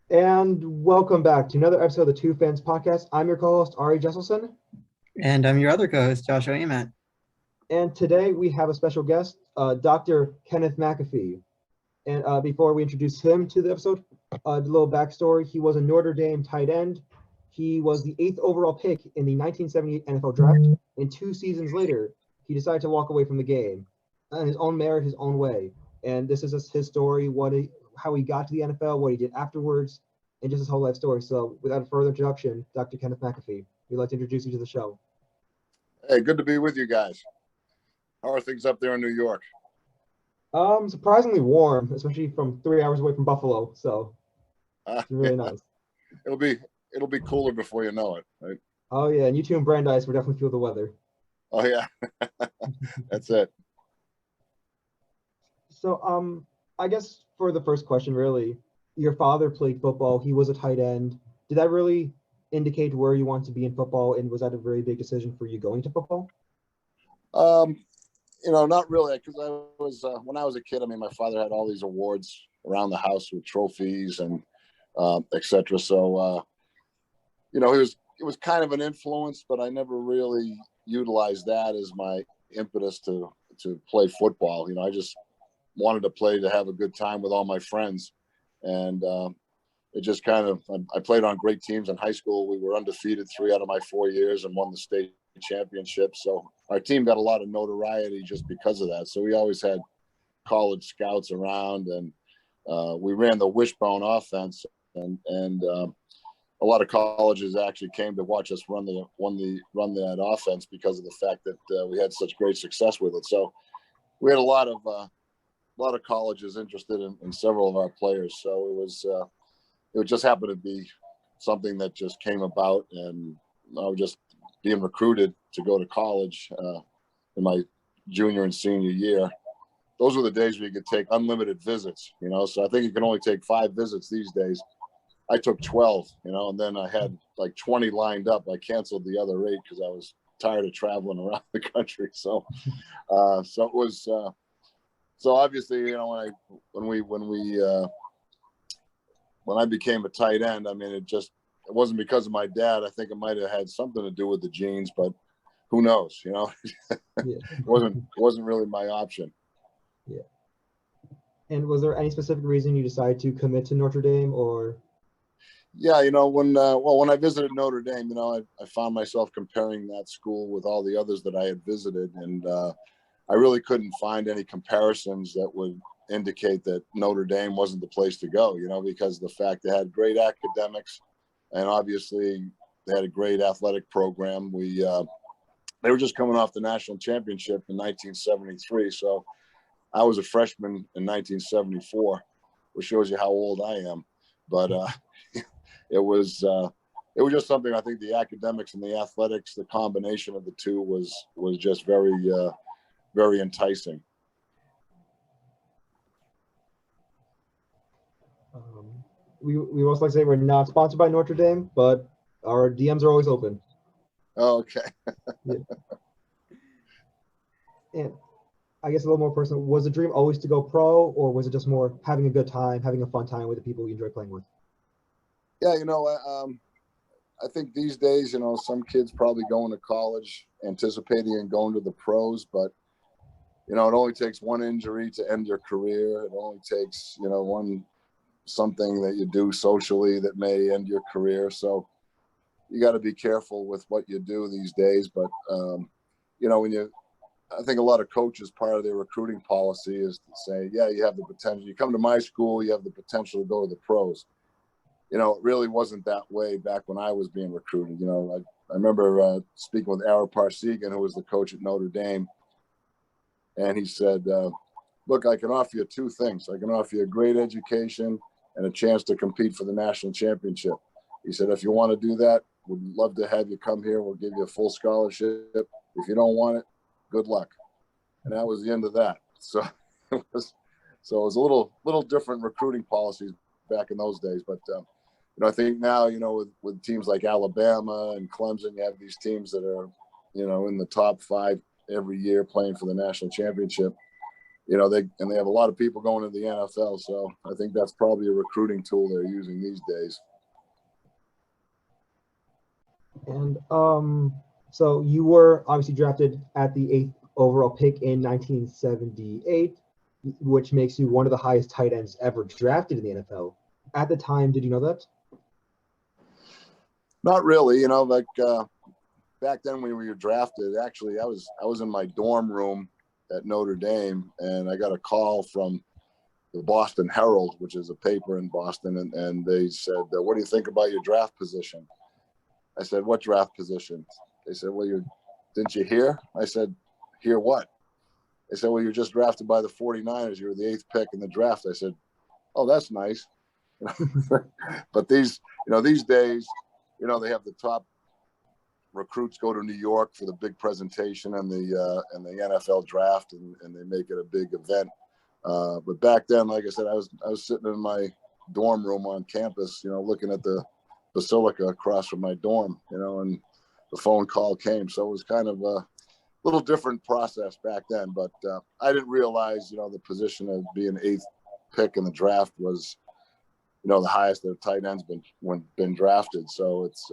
And welcome back to another episode of the Two Fans Podcast. I'm your co-host, Ari Jesselson. And I'm your other co-host, Joshua Ament. And today we have a special guest, Dr. Kenneth McAfee. And before we introduce him to the episode, a little backstory. He was a Notre Dame tight end. He was the 8th overall pick in the 1978 NFL Draft. And 2 seasons later, he decided to walk away from the game on his own merit, his own way. And this is his story, how he got to the NFL, what he did afterwards, and just his whole life story. So without further introduction, Dr. Kenneth McAfee, we'd like to introduce you to the show. Hey, good to be with you guys. How are things up there in New York? Surprisingly warm, especially from 3 hours away from Buffalo. So it's really nice. It'll be cooler before you know it, right? Oh yeah, and you two in Brandeis will definitely feel the weather. Oh yeah, that's it. So I guess for the first question, really, your father played football. He was a tight end. Did that really indicate where you want to be in football, and was that a very big decision for you going to football? Not really, because I was when I was a kid. I mean, my father had all these awards around the house with trophies and etc. So it was kind of an influence, but I never really utilized that as my impetus to play football. I just wanted to play to have a good time with all my friends, and it just kind of I played on great teams in high school. We were undefeated 3 out of my 4 years and won the state championship. So our team got a lot of notoriety just because of that. So we always had college scouts around, and we ran the wishbone offense, and a lot of colleges actually came to watch us run that offense because of the fact that we had such great success with it. So we had a lot of colleges interested in several of our players. So it just happened to be something that just came about, and I was just being recruited to go to college in my junior and senior year. Those were the days where you could take unlimited visits, so I think you can only take 5 visits these days. I took 12, and then I had like 20 lined up. I canceled the other 8 because I was tired of traveling around the country. So it was, so obviously, when I became a tight end, I mean, it wasn't because of my dad. I think it might have had something to do with the genes, but who knows? Yeah. It wasn't really my option. Yeah. And was there any specific reason you decided to commit to Notre Dame, or? Yeah, when I visited Notre Dame, I found myself comparing that school with all the others that I had visited, and I really couldn't find any comparisons that would indicate that Notre Dame wasn't the place to go, because of the fact they had great academics, and obviously they had a great athletic program. They were just coming off the national championship in 1973, so I was a freshman in 1974, which shows you how old I am. But it was just something. I think the academics and the athletics, the combination of the two was just very very enticing. We most like to say we're not sponsored by Notre Dame, but our DMs are always open. Oh, okay. Yeah. And I guess a little more personal, was the dream always to go pro, or was it just more having a good time, having a fun time with the people you enjoy playing with? Yeah, I think these days, some kids probably going to college anticipating and going to the pros, but it only takes one injury to end your career. It only takes, something that you do socially that may end your career. So you got to be careful with what you do these days. But, I think a lot of coaches, part of their recruiting policy is to say, yeah, you have the potential. You come to my school, you have the potential to go to the pros. It really wasn't that way back when I was being recruited. I remember speaking with Ara Parsegan, who was the coach at Notre Dame. And he said, look, I can offer you 2 things. I can offer you a great education and a chance to compete for the national championship. He said, if you want to do that, we'd love to have you come here. We'll give you a full scholarship. If you don't want it, good luck. And that was the end of that. So it was a little different recruiting policies back in those days. But, I think now, with teams like Alabama and Clemson, you have these teams that are, in the top 5 every year playing for the national championship. they have a lot of people going to the NFL. So I think that's probably a recruiting tool they're using these days. And so you were obviously drafted at the 8th overall pick in 1978, which makes you one of the highest tight ends ever drafted in the NFL. At the time, did you know that? Not really, back then when we were drafted, actually I was in my dorm room at Notre Dame, and I got a call from the Boston Herald, which is a paper in Boston, and they said, "What do you think about your draft position?" I said, "What draft position?" They said, "Well, didn't you hear?" I said, "Hear what?" They said, "Well, you're just drafted by the 49ers. You were the 8th pick in the draft." I said, "Oh, that's nice." But these days, they have the top recruits go to New York for the big presentation and the NFL draft, and they make it a big event. But back then, like I said, I was sitting in my dorm room on campus, looking at the basilica across from my dorm, and the phone call came. So it was kind of a little different process back then. But I didn't realize, the position of being 8th pick in the draft was, the highest that a tight end's been drafted. So it's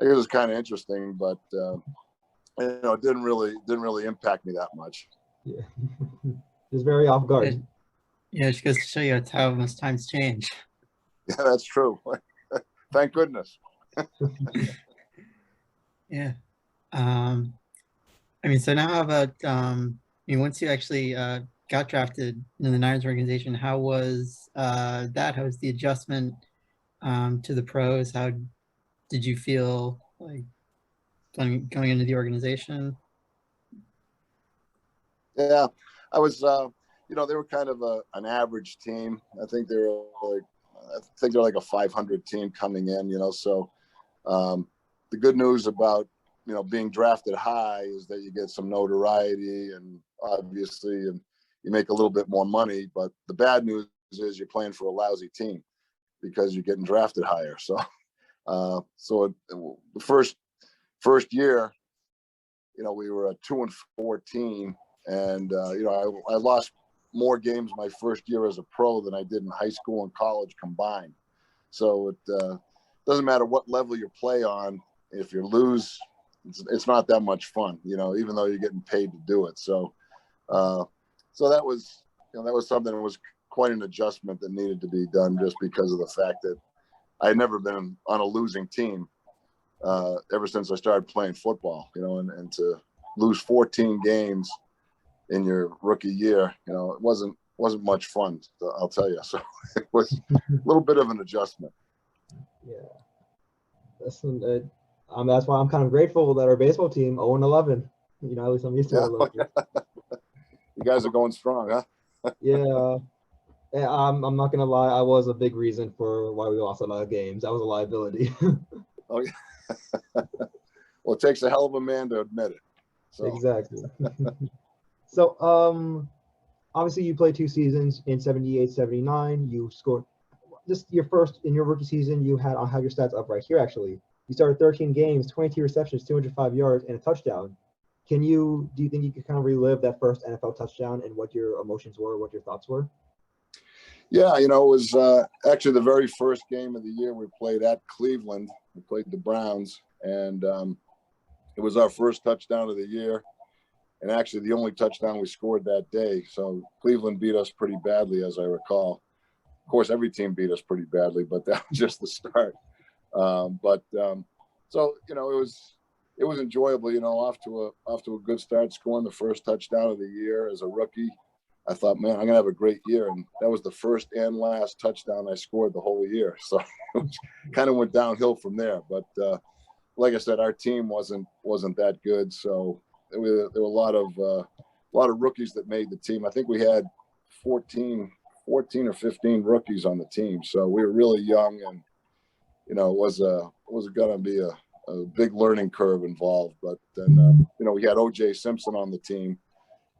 I guess it was kind of interesting, but it didn't really impact me that much. Yeah, just very off guard. Yeah, it just goes to show you how most times change. Yeah, that's true. Thank goodness. Yeah. So now how about once you actually got drafted in the Niners organization, how was that? How was the adjustment to the pros? How did you feel like going into the organization? Yeah, I was. They were kind of an average team. I think they're like a 500 team coming in. So the good news about being drafted high is that you get some notoriety, and obviously you make a little bit more money. But the bad news is you're playing for a lousy team because you're getting drafted higher. So the first year, we were a 2-14, and I lost more games my first year as a pro than I did in high school and college combined. So it doesn't matter what level you play on. If you lose, it's not that much fun, even though you're getting paid to do it. So that was something that was quite an adjustment that needed to be done, just because of the fact that I had never been on a losing team ever since I started playing football, and to lose 14 games in your rookie year, it wasn't much fun, I'll tell you. So it was a little bit of an adjustment. Yeah, that's why I'm kind of grateful that our baseball team 0-11. At least I'm used to it a little bit. You guys are going strong, huh? Yeah. I'm not gonna lie. I was a big reason for why we lost a lot of games. That was a liability. Oh yeah. Well, it takes a hell of a man to admit it. So. Exactly. So, obviously you played 2 seasons in 78, 79. You scored your first in your rookie season. I'll have your stats up right here. Actually, you started 13 games, 22 receptions, 205 yards, and a touchdown. Do you think you could kind of relive that first NFL touchdown and what your emotions were, what your thoughts were? Yeah, it was actually the very first game of the year we played at Cleveland. We played the Browns, and it was our first touchdown of the year, and actually the only touchdown we scored that day. So Cleveland beat us pretty badly, as I recall. Of course, every team beat us pretty badly, but that was just the start. So it was enjoyable. Off to a good start, scoring the first touchdown of the year as a rookie. I thought, man, I'm gonna have a great year, and that was the first and last touchdown I scored the whole year. So it kind of went downhill from there. But like I said, our team wasn't that good, so there were a lot of rookies that made the team. I think we had 14 or 15 rookies on the team, so we were really young, and it was going to be a big learning curve involved. But then we had O.J. Simpson on the team.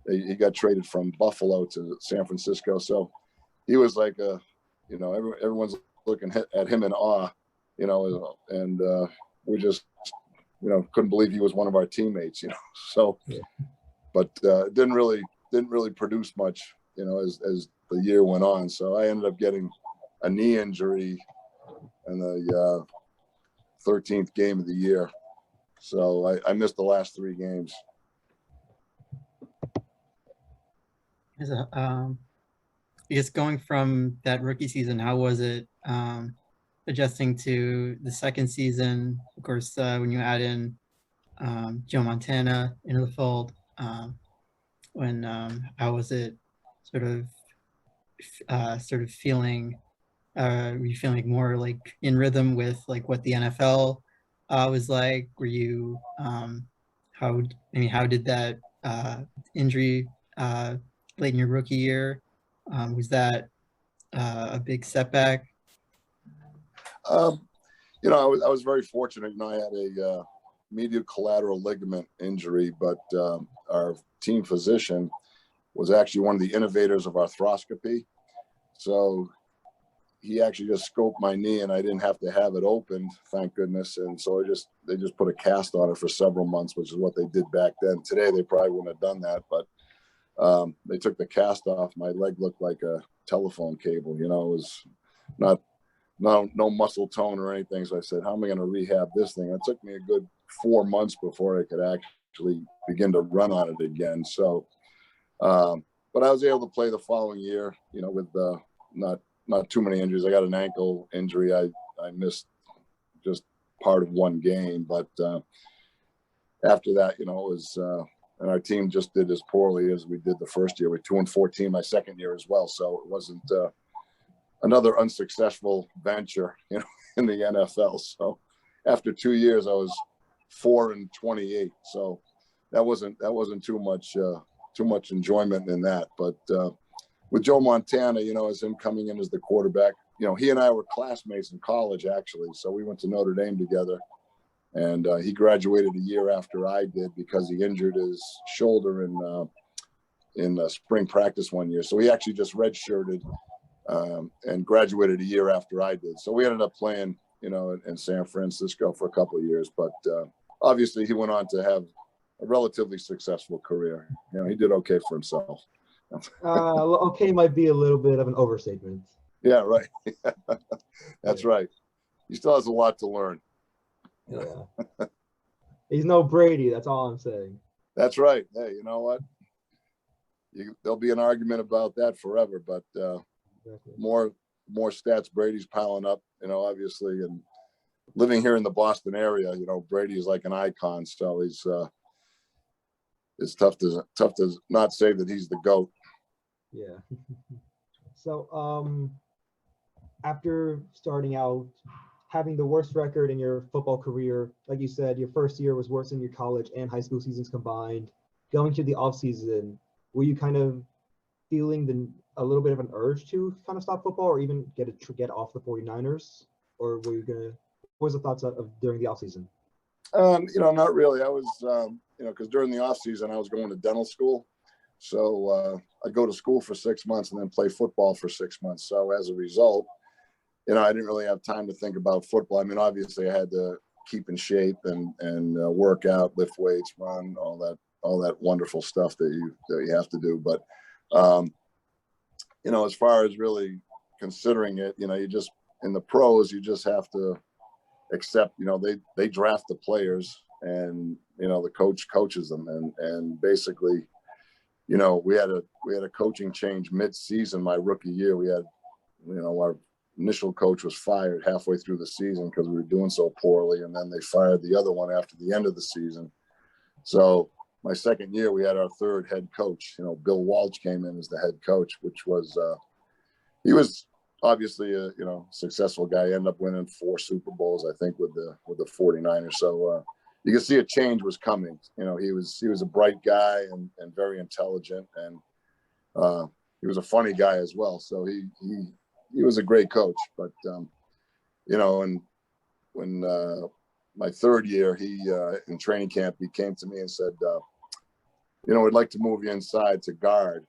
He got traded from Buffalo to San Francisco, so he was like everyone's looking at him in awe, and we just couldn't believe he was one of our teammates, So, but it didn't really didn't really produce much, as the year went on. So I ended up getting a knee injury in the 13th game of the year. So I missed the last 3 games. I guess going from that rookie season, how was it adjusting to the second season? Of course, when you add in Joe Montana into the fold, how was it sort of feeling? Were you feeling more like in rhythm with like what the NFL was like? Were you how did that injury late in your rookie year? Was that a big setback? I was very fortunate. I had a medial collateral ligament injury, but our team physician was actually one of the innovators of arthroscopy. So he actually just scoped my knee, and I didn't have to have it opened, thank goodness. And so they just put a cast on it for several months, which is what they did back then. Today they probably wouldn't have done that, but they took the cast off. My leg looked like a telephone cable. It was no muscle tone or anything. So I said, how am I going to rehab this thing? It took me a good 4 months before I could actually begin to run on it again. So, but I was able to play the following year, with not too many injuries. I got an ankle injury. I missed just part of 1 game, but after that, it was, and our team just did as poorly as we did the first year. With 2-14 my second year as well. So it wasn't another unsuccessful venture, in the NFL. So after 2 years, I was 4-28. So that wasn't too much enjoyment in that. But with Joe Montana, as him coming in as the quarterback, he and I were classmates in college, actually. So we went to Notre Dame together. And he graduated a year after I did because he injured his shoulder in spring practice 1 year. So he actually just redshirted and graduated a year after I did. So we ended up playing, in San Francisco for a couple of years. But obviously he went on to have a relatively successful career. He did okay for himself. Okay might be a little bit of an overstatement. Yeah, right. That's right. He still has a lot to learn. Yeah. He's no Brady. That's all I'm saying. That's right. Hey, you know what? There'll be an argument about that forever, but Exactly. more stats Brady's piling up, obviously, and living here in the Boston area, Brady is like an icon. So it's tough to not say that he's the GOAT. Yeah. So after starting out, having the worst record in your football career, like you said, your first year was worse than your college and high school seasons combined. Going to the off season, were you kind of feeling a little bit of an urge to kind of stop football or even get off the 49ers? Or were you what was the thoughts of during the off season? Not really. I was, because during the off season I was going to dental school. So I'd go to school for 6 months and then play football for 6 months. So as a result, I didn't really have time to think about football. I mean, obviously I had to keep in shape and work out, lift weights, run, all that wonderful stuff that you have to do. But, as far as really considering it, you just, in the pros, you just have to accept, they draft the players and, the coach coaches them. And basically, we had a coaching change mid-season. My rookie year, we had, our initial coach was fired halfway through the season because we were doing so poorly. And then they fired the other one after the end of the season. So my second year, we had our third head coach. Bill Walsh came in as the head coach, which was, he was obviously a, successful guy. He ended up winning 4 Super Bowls, I think, with the 49ers. So you can see a change was coming. He was a bright guy and very intelligent, and he was a funny guy as well. So he was a great coach. But and when my third year, he in training camp, he came to me and said, we'd like to move you inside to guard,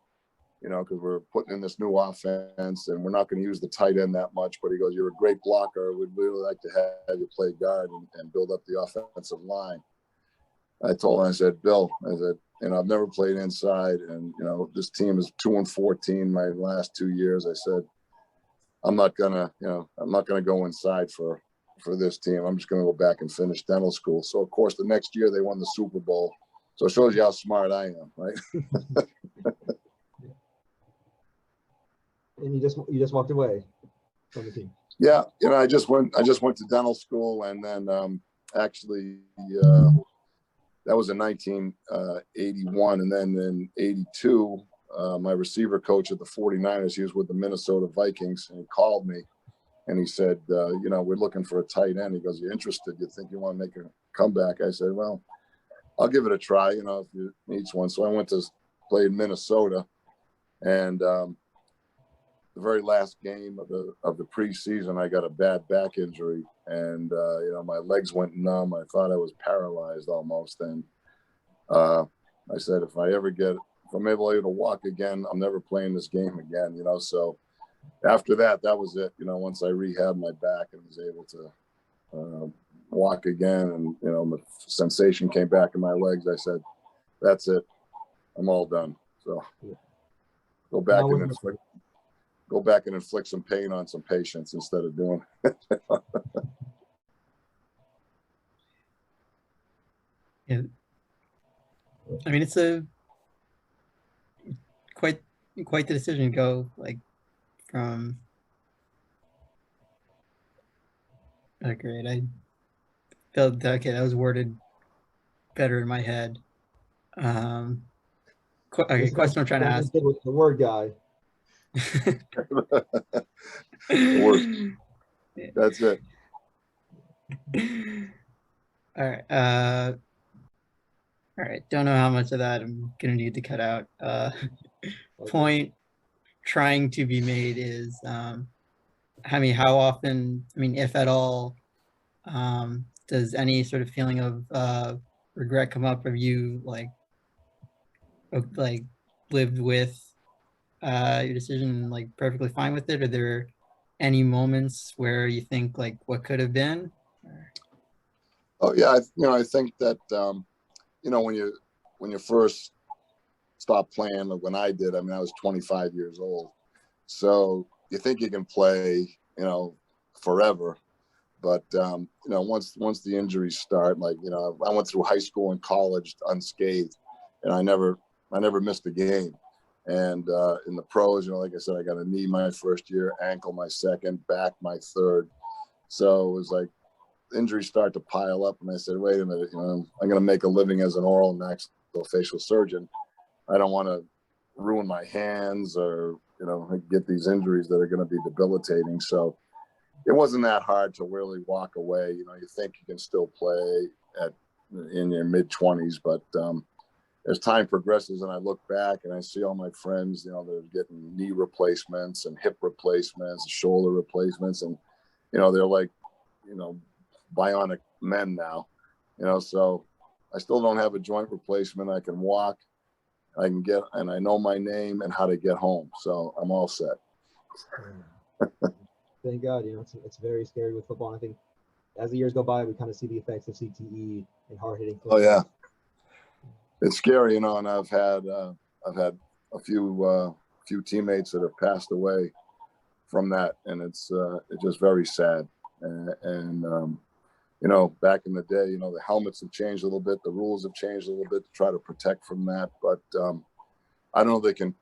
because we're putting in this new offense and we're not going to use the tight end that much. But he goes, you're a great blocker. We'd really like to have you play guard and build up the offensive line. I told him, I said, Bill, I said, I've never played inside, and this team is 2-14 my last 2 years. I said, I'm not gonna go inside for this team. I'm just gonna go back and finish dental school. So of course the next year they won the Super Bowl. So it shows you how smart I am, right? And you just walked away from the team. Yeah, I just went to dental school, and then actually that was in 1981, and then in 82, my receiver coach at the 49ers, he was with the Minnesota Vikings, and he called me and he said, we're looking for a tight end. He goes, you interested? You think you want to make a comeback? I said, well, I'll give it a try, if you need one. So I went to play in Minnesota, and the very last game of the preseason, I got a bad back injury, and my legs went numb. I thought I was paralyzed almost, and I said, if I'm able to walk again, I'm never playing this game again. So after that was it. Once I rehabbed my back and was able to walk again, and the sensation came back in my legs, I said, that's it, I'm all done. So go back and inflict some pain on some patients instead of doing it. Yeah. I mean, it's quite the decision to go from. Oh, great. I felt okay. That was worded better in my head. Okay, question I'm trying to ask. With the word guy. The worst. That's it. All right. All right. Don't know how much of that I'm gonna need to cut out. Point trying to be made is, how often, if at all, does any sort of feeling of regret come up? Have you lived with your decision and perfectly fine with it? Are there any moments where you think what could have been? Oh yeah, I think that when you first stop playing, when I did, I was 25 years old, so you think you can play forever, but once the injuries start, I went through high school and college unscathed, and I never missed a game. And in the pros, like I said, I got a knee my first year, ankle my second, back my third. So it was injuries start to pile up, and I said, wait a minute, I'm going to make a living as an oral and maxillofacial surgeon. I don't want to ruin my hands or get these injuries that are going to be debilitating. So it wasn't that hard to really walk away. You think you can still play in your mid-20s, but as time progresses and I look back and I see all my friends, they're getting knee replacements and hip replacements, shoulder replacements, and they're bionic men now, so I still don't have a joint replacement. I can walk, and I know my name and how to get home, so I'm all set. Thank God. It's very scary with football. I think as the years go by, we kind of see the effects of CTE and hard-hitting football. Oh yeah, it's scary, and I've had a few teammates that have passed away from that, and it's just very sad. And back in the day, the helmets have changed a little bit, the rules have changed a little bit to try to protect from that, but I don't know if they can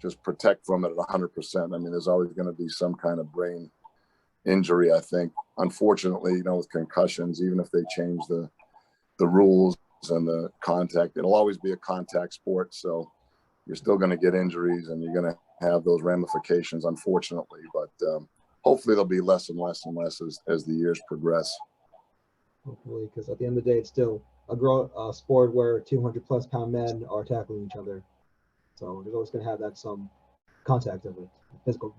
just protect from it at 100%. There's always going to be some kind of brain injury, I think. Unfortunately, with concussions, even if they change the rules and the contact, it'll always be a contact sport, so you're still going to get injuries and you're going to have those ramifications, unfortunately, but hopefully there'll be less and less and less as the years progress. Hopefully, because at the end of the day, it's still a sport where 200+ pound men are tackling each other, so they're always going to have that some contact of it,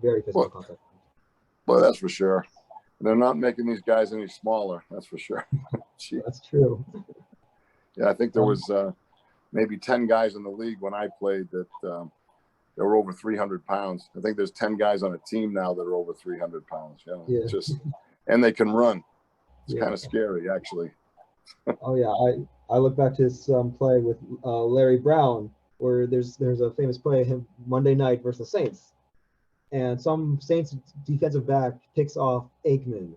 very physical contact. Well, that's for sure. They're not making these guys any smaller, that's for sure. That's true. Yeah, I think there was maybe 10 guys in the league when I played that they were over 300 pounds. I think there's 10 guys on a team now that are over 300 pounds. Yeah. And they can run. It's kind of scary, actually. Oh yeah, I look back to some play with Larry Brown, where there's a famous play of him Monday night versus the Saints, and some Saints defensive back picks off Aikman,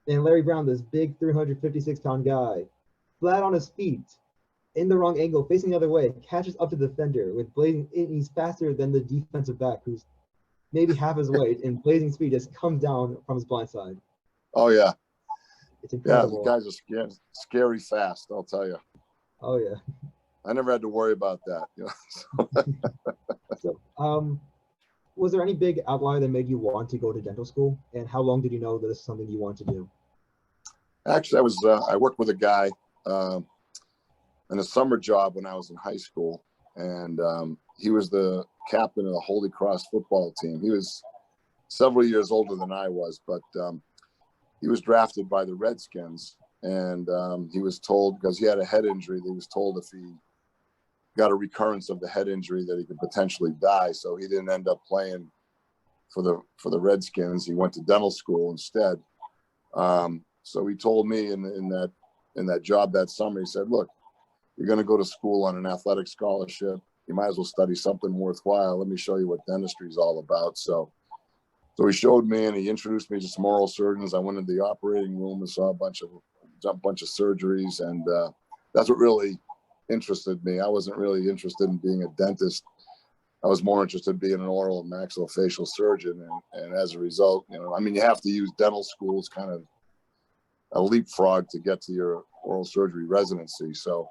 and Larry Brown, this big 356-pound guy, flat on his feet, in the wrong angle, facing the other way, catches up to the defender with blazing. He's faster than the defensive back, who's maybe half his weight, and blazing speed just comes down from his blind side. Oh yeah, It's yeah. The incredible. guys are scary fast. I'll tell you. Oh yeah. I never had to worry about that. You know? So, was there any big outlier that made you want to go to dental school? And how long did you know that this is something you want to do? Actually, I worked with a guy in a summer job when I was in high school, and he was the captain of the Holy Cross football team. He was several years older than I was, but he was drafted by the Redskins, and he was told, because he had a head injury, he was told if he got a recurrence of the head injury that he could potentially die. So he didn't end up playing for the Redskins. He went to dental school instead. So he told me in that job that summer, he said, look, you're going to go to school on an athletic scholarship. You might as well study something worthwhile. Let me show you what dentistry is all about. So he showed me, and he introduced me to some oral surgeons. I went into the operating room and saw a bunch of surgeries, and that's what really interested me. I wasn't really interested in being a dentist. I was more interested in being an oral and maxillofacial surgeon. And as a result, you have to use dental school as kind of a leapfrog to get to your oral surgery residency. So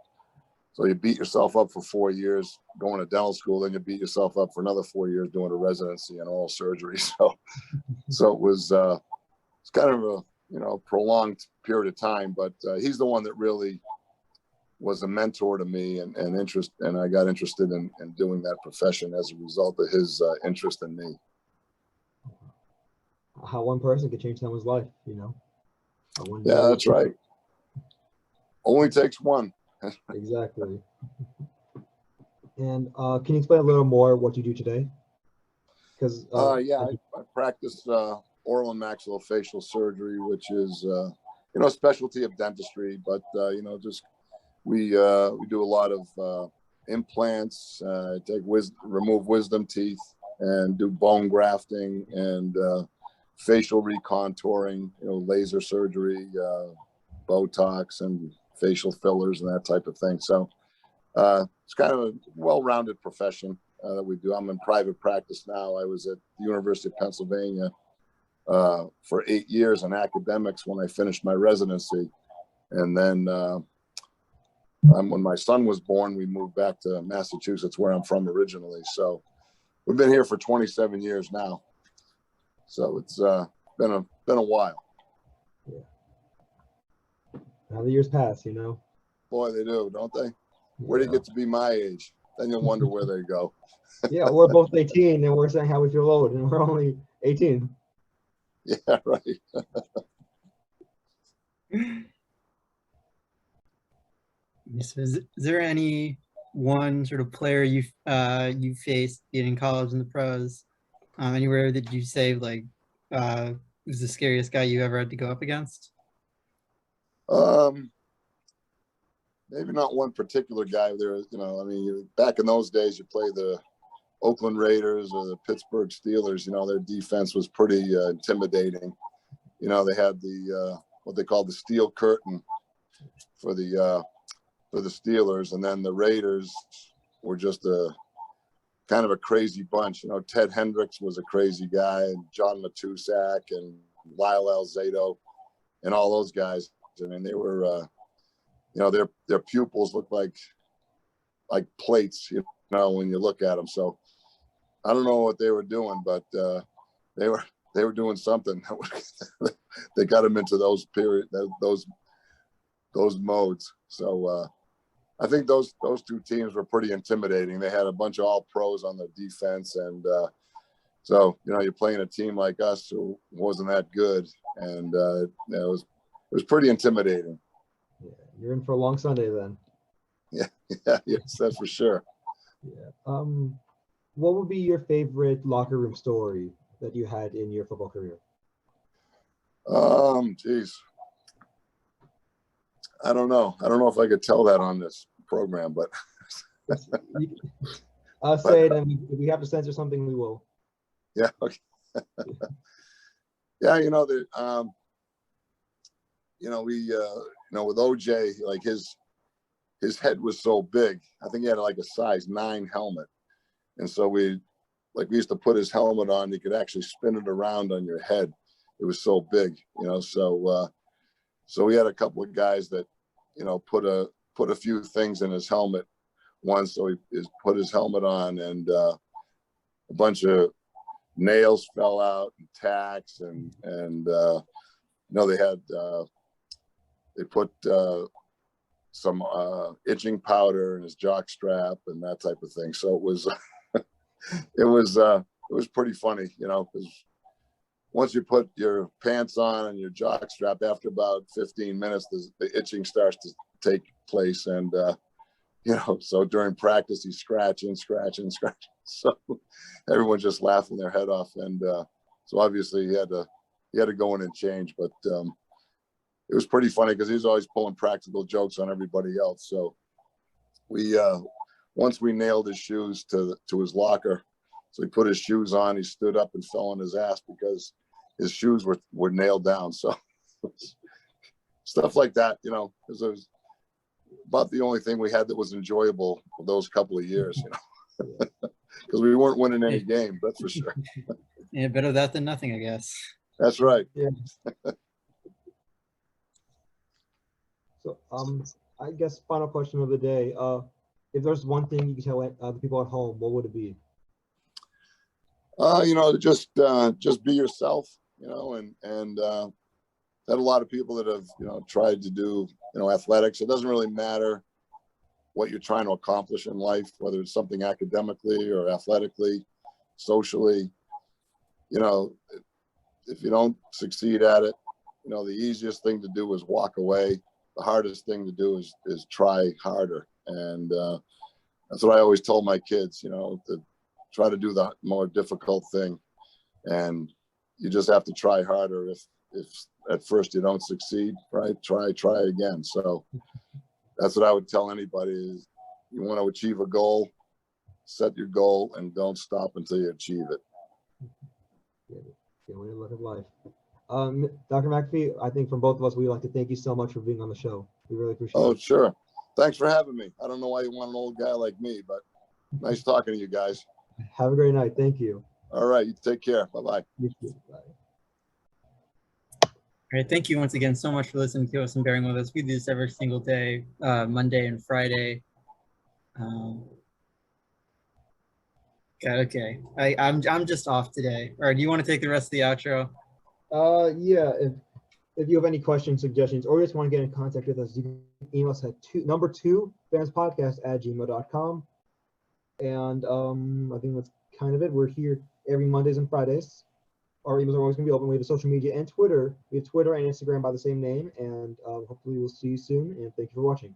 you beat yourself up for 4 years going to dental school, then you beat yourself up for another 4 years doing a residency in oral surgery. So it was it's kind of a prolonged period of time, but he's the one that really was a mentor to me and I got interested in doing that profession as a result of his interest in me. How one person could change someone's life, Yeah, that's right. Only takes one. Exactly. And can you explain a little more what you do today? Because I practice oral and maxillofacial surgery, which is a specialty of dentistry, but we do a lot of implants, remove wisdom teeth, and do bone grafting and facial recontouring, laser surgery, Botox and facial fillers and that type of thing. So it's kind of a well-rounded profession that we do. I'm in private practice now. I was at the University of Pennsylvania for 8 years in academics when I finished my residency. And then when my son was born, we moved back to Massachusetts, where I'm from originally. So we've been here for 27 years now. So it's been a while. Yeah. How the years pass, Boy, they do, don't they? Where do you get to be my age? Then you'll wonder where they go. Yeah, we're both 18, and we're saying how we feel old, and we're only 18. Yeah, right. So is there any one sort of player you faced in college and the pros, anywhere that you say like was the scariest guy you ever had to go up against? Maybe not one particular guy. There, back in those days, you play the Oakland Raiders or the Pittsburgh Steelers. Their defense was pretty intimidating. They had the what they called the steel curtain for the Steelers, and then the Raiders were just a kind of a crazy bunch. Ted Hendricks was a crazy guy, and John Matusak and Lyle Alzado and all those guys. I mean, they were their pupils looked like plates, when you look at them. So I don't know what they were doing, but they were doing something. They got them into those modes. So I think those two teams were pretty intimidating. They had a bunch of all pros on the defense, and so you're playing a team like us who wasn't that good, and it was pretty intimidating. Yeah, you're in for a long Sunday then. Yeah, yes, that's for sure. Yeah. What would be your favorite locker room story that you had in your football career? Geez. I don't know. I don't know if I could tell that on this program, but I'll say it, and if we have to censor something, we will. yeah. Okay. Yeah, you know, with OJ, like his head was so big. I think he had like a size 9 helmet, and so we used to put his helmet on. You could actually spin it around on your head. It was so big, you know. So we had a couple of guys that, you know, put a few things in his helmet once. So he put his helmet on, and a bunch of nails fell out, and tacks, and you know, they put some itching powder in his jock strap and that type of thing. So it was it was pretty funny, you know, because once you put your pants on and your jock strap, after about 15 minutes, the itching starts to take place. And, you know, so during practice, he's scratching. So everyone's just laughing their head off. And so obviously he had to go in and change. But it was pretty funny because he was always pulling practical jokes on everybody else. So we once we nailed his shoes to his locker. So he put his shoes on, he stood up and fell on his ass because his shoes were nailed down. So stuff like that, you know, it was about the only thing we had that was enjoyable for those couple of years, you know, because we weren't winning any games, that's for sure. Yeah, better that than nothing, I guess. That's right. Yeah. So, I guess final question of the day. If there's one thing you could tell the people at home, what would it be? You know, just be yourself, you know, and had a lot of people that have, you know, tried to do, you know, athletics. It doesn't really matter what you're trying to accomplish in life, whether it's something academically or athletically, socially. You know, if you don't succeed at it, you know, the easiest thing to do is walk away. The hardest thing to do is try harder. And that's what I always told my kids, you know, to try to do the more difficult thing. And you just have to try harder. If at first you don't succeed, right? Try again. So that's what I would tell anybody is you want to achieve a goal, set your goal and don't stop until you achieve it. Yeah, way to look at life. Dr. McAfee, I think from both of us, we'd like to thank you so much for being on the show. We really appreciate it. Oh, sure. Thanks for having me. I don't know why you want an old guy like me, but nice talking to you guys. Have a great night. Thank you. All right. You take care. Bye-bye. You too. Bye. All right, thank you once again so much for listening to us and bearing with us. We do this every single day, Monday and Friday. God, okay. I'm just off today. All right, do you want to take the rest of the outro? Yeah. If you have any questions, suggestions, or you just want to get in contact with us, you can email us at number 2fanspodcast@gmail.com. And I think that's kind of it. We're here every Mondays and Fridays. Our emails are always going to be open. We have social media and Twitter. We have Twitter and Instagram by the same name. And hopefully we'll see you soon. And thank you for watching.